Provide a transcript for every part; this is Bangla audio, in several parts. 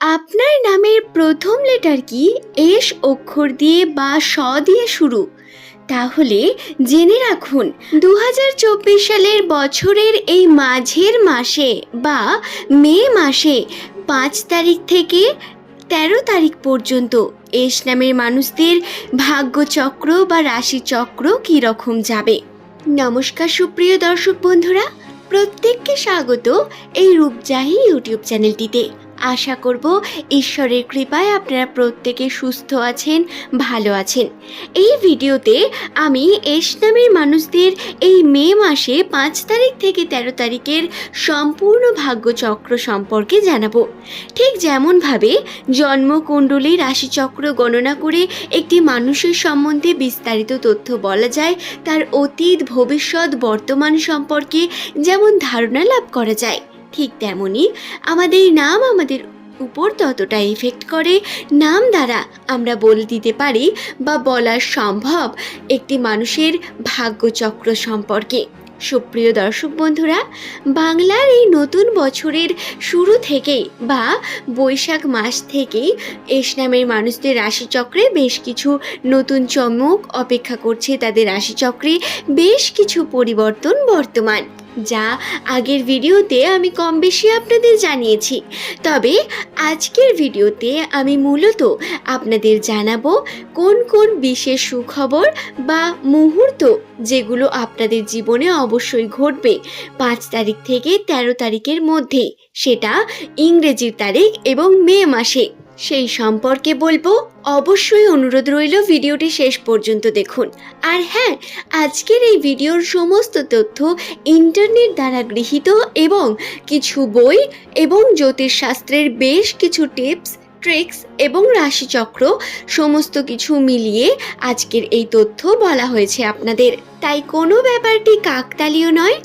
আপনার নামের প্রথম লেটার কি এস অক্ষর দিয়ে বা স দিয়ে শুরু? তাহলে জেনে রাখুন 2024 সালের বছরের এই মাঝের মাসে বা মে মাসে 5 তারিখ থেকে 13 তারিখ পর্যন্ত এস নামের মানুষদের ভাগ্যচক্র বা রাশিচক্র কীরকম যাবে। নমস্কার সুপ্রিয় দর্শক বন্ধুরা, প্রত্যেককে স্বাগত এই রূপজাহি ইউটিউব চ্যানেলটিতে। আশা করব ঈশ্বরের কৃপায় আপনারা প্রত্যেকে সুস্থ আছেন, ভালো আছেন। এই ভিডিওতে আমি এস নামের মানুষদের এই মে মাসে 5 তারিখ থেকে 13 তারিখের সম্পূর্ণ ভাগ্যচক্র সম্পর্কে জানাবো। ঠিক যেমনভাবে জন্মকুণ্ডলী রাশিচক্র গণনা করে একটি মানুষের সম্বন্ধে বিস্তারিত তথ্য বলা যায়, তার অতীত, ভবিষ্যৎ, বর্তমান সম্পর্কে যেমন ধারণা লাভ করা যায়, ঠিক তেমনি আমাদের নাম আমাদের উপর ততটা এফেক্ট করে। নাম দ্বারা আমরা বলে দিতে পারি বা বলা সম্ভব একটি মানুষের ভাগ্যচক্র সম্পর্কে। সুপ্রিয় দর্শক বন্ধুরা, বাংলার এই নতুন বছরের শুরু থেকেই বা বৈশাখ মাস থেকেই এস নামের মানুষদের রাশিচক্রে বেশ কিছু নতুন চমক অপেক্ষা করছে। তাদের রাশিচক্রে বেশ কিছু পরিবর্তন বর্তমান, যা আগের ভিডিওতে আমি কম বেশি আপনাদের জানিয়েছি। তবে আজকের ভিডিওতে আমি মূলত আপনাদের জানাবো কোন কোন বিশেষ সুখবর বা মুহূর্ত যেগুলো আপনাদের জীবনে অবশ্যই ঘটবে 5 তারিখ থেকে 13 তারিখের মধ্যে, সেটা ইংরেজির তারিখ এবং মে মাসে, সেই সম্পর্কে বলবো। অবশ্যই অনুরোধ রইল ভিডিওটি শেষ পর্যন্ত দেখুন। আর হ্যাঁ, আজকের এই ভিডিওর সমস্ত তথ্য ইন্টারনেট দ্বারা গৃহীত এবং কিছু বই এবং জ্যোতিষশাস্ত্রের বেশ কিছু টিপস, ট্রিক্স এবং রাশিচক্র সমস্ত কিছু মিলিয়ে আজকের এই তথ্য বলা হয়েছে আপনাদের। তাই কোনো ব্যাপারটি কাকতালীয় নয়।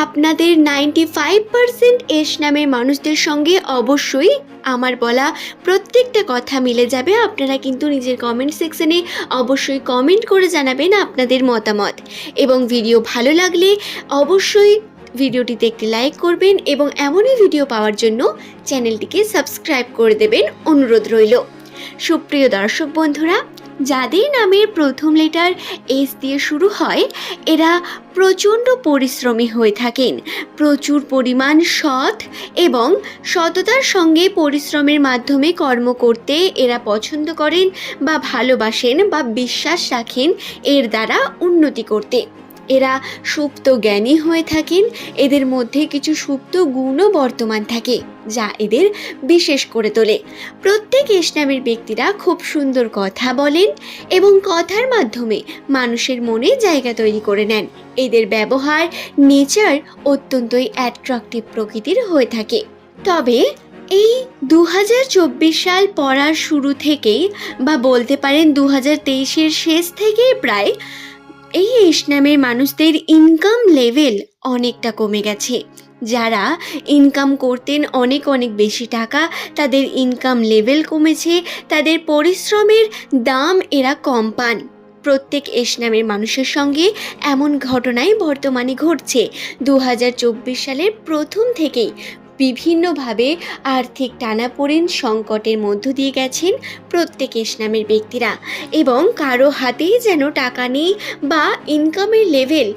আপনাদের 95% এস নামের মানুষদের সঙ্গে অবশ্যই আমার বলা প্রত্যেকটা কথা মিলে যাবে। আপনারা কিন্তু নিজের কমেন্ট সেকশনে অবশ্যই কমেন্ট করে জানাবেন আপনাদের মতামত, এবং ভিডিও ভালো লাগলে অবশ্যই ভিডিওটিতে একটি লাইক করবেন এবং এমনই ভিডিও পাওয়ার জন্য চ্যানেলটিকে সাবস্ক্রাইব করে দেবেন, অনুরোধ রইল। সুপ্রিয় দর্শক বন্ধুরা, যাদের নামের প্রথম লেটার এস দিয়ে শুরু হয়, এরা প্রচণ্ড পরিশ্রমী হয়ে থাকেন। প্রচুর পরিমাণ সৎ এবং সততার সঙ্গে পরিশ্রমের মাধ্যমে কর্ম করতে এরা পছন্দ করেন বা ভালোবাসেন বা বিশ্বাস রাখেন এর দ্বারা উন্নতি করতে। এরা সুপ্ত জ্ঞানী হয়ে থাকেন। এদের মধ্যে কিছু সুপ্ত গুণও বর্তমান থাকে, যা এদের বিশেষ করে তোলে। প্রত্যেক এস নামের ব্যক্তিরা খুব সুন্দর কথা বলেন এবং কথার মাধ্যমে মানুষের মনে জায়গা তৈরি করে নেন। এদের ব্যবহার, নেচার অত্যন্তই অ্যাট্রাকটিভ প্রকৃতির হয়ে থাকে। তবে এই 2024 সাল পড়ার শুরু থেকেই বা বলতে পারেন 2023-এর শেষ থেকেই প্রায় এই এস নামের মানুষদের ইনকাম লেভেল অনেকটা কমে গেছে। যারা ইনকাম করতেন অনেক অনেক বেশি টাকা, তাদের ইনকাম লেভেল কমেছে, তাদের পরিশ্রমের দাম এরা কম পান। প্রত্যেক এস নামের মানুষের সঙ্গে এমন ঘটনাই বর্তমানে ঘটছে। 2024 সালের প্রথম থেকেই বিভিন্নভাবে আর্থিক টানাপোড়েন, সংকটের মধ্য দিয়ে গেছেন প্রত্যেক এস নামের ব্যক্তিরা, এবং কারো হাতেই যেন টাকা নেই বা ইনকামের লেভেল,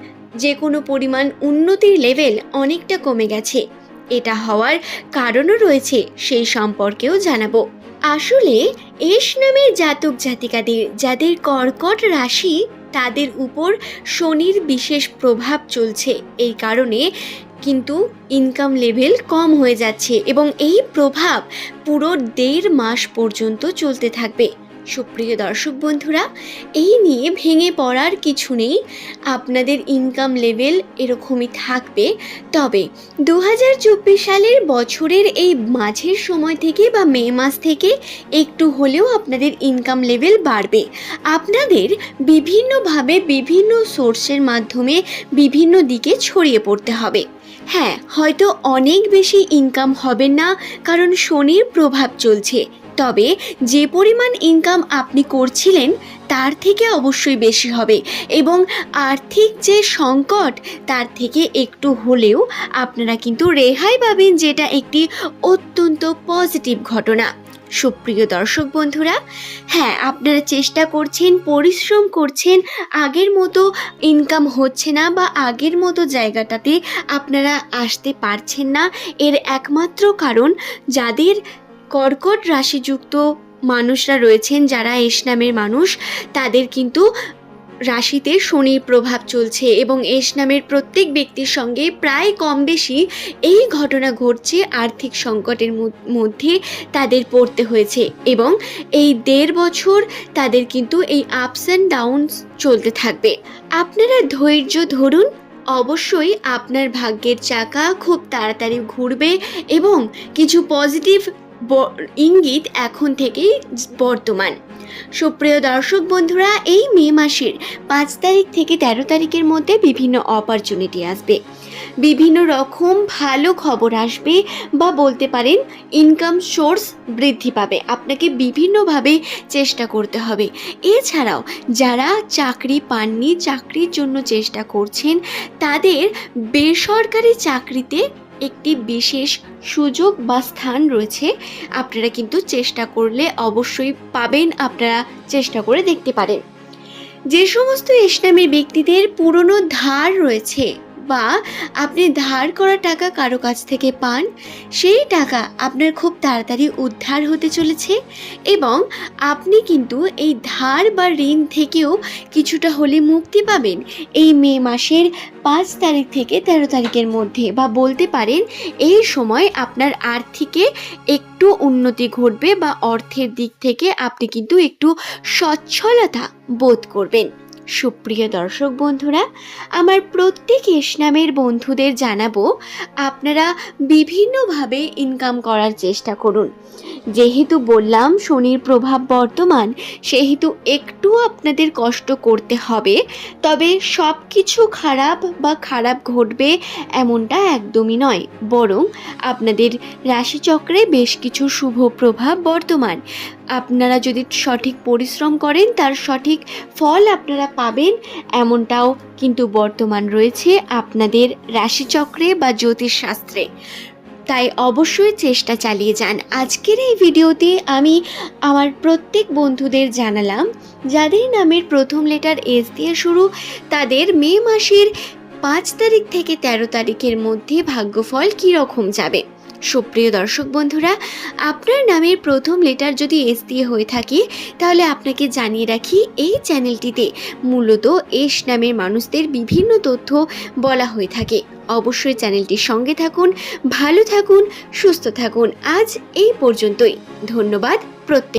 যে কোনো পরিমাণ উন্নতির লেভেল অনেকটা কমে গেছে। এটা হওয়ার কারণও রয়েছে, সেই সম্পর্কেও জানাবো। আসলে এস নামের জাতক জাতিকাদের, যাদের কর্কট রাশি, তাদের উপর শনির বিশেষ প্রভাব চলছে। এই কারণে কিন্তু ইনকাম লেভেল কম হয়ে যাচ্ছে এবং এই প্রভাব পুরো 1.5 মাস পর্যন্ত চলতে থাকবে। সুপ্রিয় দর্শক বন্ধুরা, এই নিয়ে ভেঙে পড়ার কিছু নেই। আপনাদের ইনকাম লেভেল এরকমই থাকবে। তবে 2024 সালের বছরের এই মাঝের সময় থেকে বা মে মাস থেকে একটু হলেও আপনাদের ইনকাম লেভেল বাড়বে। আপনাদের বিভিন্নভাবে বিভিন্ন সোর্সের মাধ্যমে বিভিন্ন দিকে ছড়িয়ে পড়তে হবে। হ্যাঁ, হয়তো অনেক বেশি ইনকাম হবে না, কারণ শনির প্রভাব চলছে। তবে যে পরিমাণ ইনকাম আপনি করছিলেন তার থেকে অবশ্যই বেশি হবে, এবং আর্থিক যে সংকট তার থেকে একটু হলেও আপনারা কিন্তু রেহাই পাবেন, যেটা একটি অত্যন্ত পজিটিভ ঘটনা। সুপ্রিয় দর্শক বন্ধুরা, হ্যাঁ, আপনারা চেষ্টা করছেন, পরিশ্রম করছেন, আগের মতো ইনকাম হচ্ছে না বা আগের মতো জায়গাটাতে আপনারা আসতে পারছেন না। এর একমাত্র কারণ যাদের কর্কট রাশিযুক্ত মানুষরা রয়েছেন, যারা এস নামের মানুষ, তাদের কিন্তু রাশিতে শনির প্রভাব চলছে এবং এস নামের প্রত্যেক ব্যক্তির সঙ্গে প্রায় কম বেশি এই ঘটনা ঘটছে। আর্থিক সংকটের মধ্যে তাদের পড়তে হয়েছে এবং এই 1.5 বছর তাদের কিন্তু এই আপস অ্যান্ড ডাউনস চলতে থাকবে। আপনারা ধৈর্য ধরুন, অবশ্যই আপনার ভাগ্যের চাকা খুব তাড়াতাড়ি ঘুরবে এবং কিছু পজিটিভ ইঙ্গিত এখন থেকেই বর্তমান। সুপ্রিয় দর্শক বন্ধুরা, এই মে মাসের 5 তারিখ থেকে 13 তারিখের মধ্যে বিভিন্ন অপরচুনিটি আসবে, বিভিন্ন রকম ভালো খবর আসবে বা বলতে পারেন ইনকাম সোর্স বৃদ্ধি পাবে। আপনাকে বিভিন্নভাবে চেষ্টা করতে হবে। এছাড়াও যারা চাকরি পাননি, চাকরির জন্য চেষ্টা করছেন, তাদের বেসরকারি চাকরিতে একটি বিশেষ সুযোগ বা স্থান রয়েছে। আপনারা কিন্তু চেষ্টা করলে অবশ্যই পাবেন, আপনারা চেষ্টা করে দেখতে পারেন। যে সমস্ত এস নামের ব্যক্তিদের পুরনো ধার রয়েছে বা আপনি ধার করা টাকা কারো কাছ থেকে পান, সেই টাকা আপনার খুব তাড়াতাড়ি উদ্ধার হতে চলেছে এবং আপনি কিন্তু এই ধার বা ঋণ থেকেও কিছুটা হলে মুক্তি পাবেন এই মে মাসের 5 তারিখ থেকে 13 তারিখের মধ্যে, বা বলতে পারেন এই সময় আপনার আর্থিকে একটু উন্নতি ঘটবে বা অর্থের দিক থেকে আপনি কিন্তু একটু সচ্ছলতা বোধ করবেন। সুপ্রিয় দর্শক বন্ধুরা, আমার প্রত্যেক এস নামের বন্ধুদের জানাবো, আপনারা বিভিন্নভাবে ইনকাম করার চেষ্টা করুন। যেহেতু বললাম শনির প্রভাব বর্তমান, সেহেতু একটু আপনাদের কষ্ট করতে হবে, তবে সব কিছু খারাপ বা খারাপ ঘটবে এমনটা একদমই নয়, বরং আপনাদের রাশিচক্রে বেশ কিছু শুভ প্রভাব বর্তমান। আপনারা যদি সঠিক পরিশ্রম করেন, তার সঠিক ফল আপনারা পাবেন, এমনটাও কিন্তু বর্তমান রয়েছে আপনাদের রাশিচক্রে বা জ্যোতিষশাস্ত্রে। তাই অবশ্যই চেষ্টা চালিয়ে যান। আজকের এই ভিডিওতে আমি আমার প্রত্যেক বন্ধুদের জানালাম, যাদের নামের প্রথম লেটার এস দিয়ে শুরু, তাদের মে মাসের 5 তারিখ থেকে 13 তারিখের মধ্যে ভাগ্যফল কীরকম যাবে। সুপ্রিয় দর্শক বন্ধুরা, আপনার নামের প্রথম লেটার যদি এস দিয়ে হয়ে থাকে, তাহলে আপনাকে জানিয়ে রাখি, এই চ্যানেলটিতে মূলত এস নামের মানুষদের বিভিন্ন তথ্য বলা হয়ে থাকে। অবশ্যই চ্যানেলটির সঙ্গে থাকুন, ভালো থাকুন, সুস্থ থাকুন। আজ এই পর্যন্তই। ধন্যবাদ প্রত্যেক